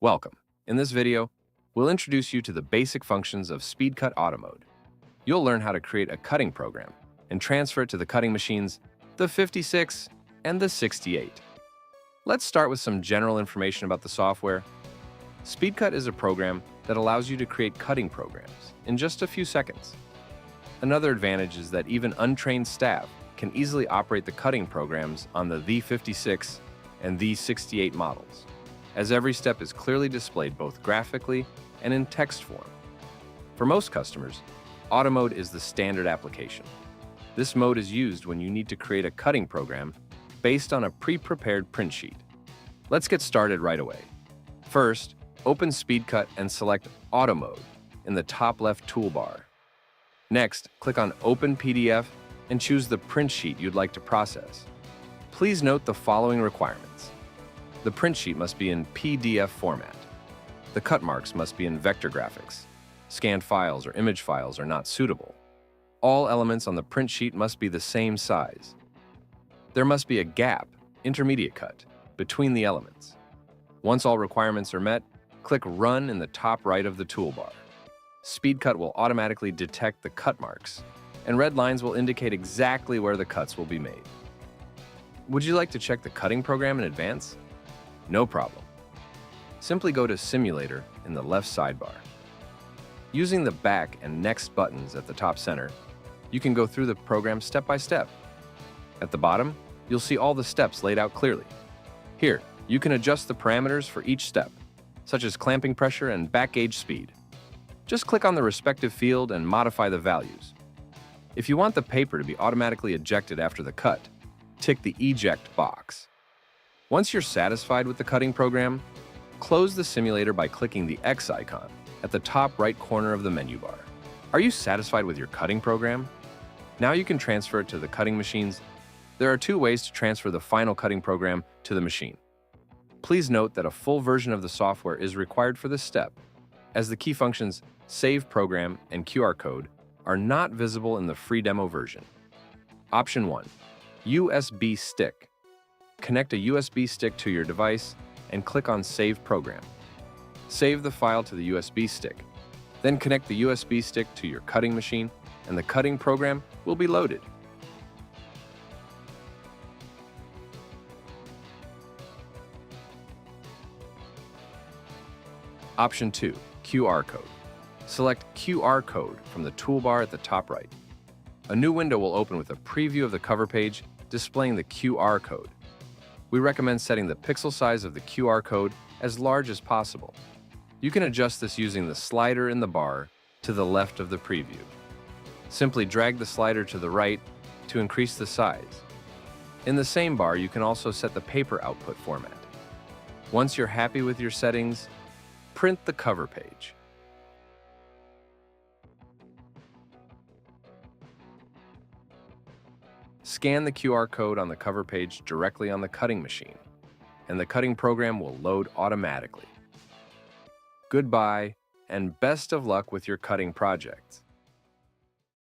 Welcome. In this video, we'll introduce you to the basic functions of Speedcut Automode. You'll learn how to create a cutting program and transfer it to the cutting machines, the 56 and the 68. Let's start with some general information about the software. Speedcut is a program that allows you to create cutting programs in just a few seconds. Another advantage is that even untrained staff can easily operate the cutting programs on the V56 and V68 models, as every step is clearly displayed both graphically and in text form. For most customers, Automode is the standard application. This mode is used when you need to create a cutting program based on a pre-prepared print sheet. Let's get started right away. First, open Speedcut and select Automode in the top left toolbar. Next, click on Open PDF and choose the print sheet you'd like to process. Please note the following requirements. The print sheet must be in PDF format. The cut marks must be in vector graphics. Scanned files or image files are not suitable. All elements on the print sheet must be the same size. There must be a gap, intermediate cut, between the elements. Once all requirements are met, click Run in the top right of the toolbar. Speedcut will automatically detect the cut marks, and red lines will indicate exactly where the cuts will be made. Would you like to check the cutting program in advance? No problem. Simply go to Simulator in the left sidebar. Using the back and next buttons at the top center, you can go through the program step by step. At the bottom, you'll see all the steps laid out clearly. Here, you can adjust the parameters for each step, such as clamping pressure and back gauge speed. Just click on the respective field and modify the values. If you want the paper to be automatically ejected after the cut, tick the Eject box. Once you're satisfied with the cutting program, close the simulator by clicking the X icon at the top right corner of the menu bar. Are you satisfied with your cutting program? Now you can transfer it to the cutting machines. There are two ways to transfer the final cutting program to the machine. Please note that a full version of the software is required for this step, as the key functions Save Program and QR Code are not visible in the free demo version. Option 1. USB Stick. Connect a USB stick to your device and click on Save Program. Save the file to the USB stick. Then connect the USB stick to your cutting machine and the cutting program will be loaded. Option 2. QR Code. Select QR Code from the toolbar at the top right. A new window will open with a preview of the cover page displaying the QR code. We recommend setting the pixel size of the QR code as large as possible. You can adjust this using the slider in the bar to the left of the preview. Simply drag the slider to the right to increase the size. In the same bar, you can also set the paper output format. Once you're happy with your settings, print the cover page. Scan the QR code on the cover page directly on the cutting machine, and the cutting program will load automatically. Goodbye, and best of luck with your cutting projects.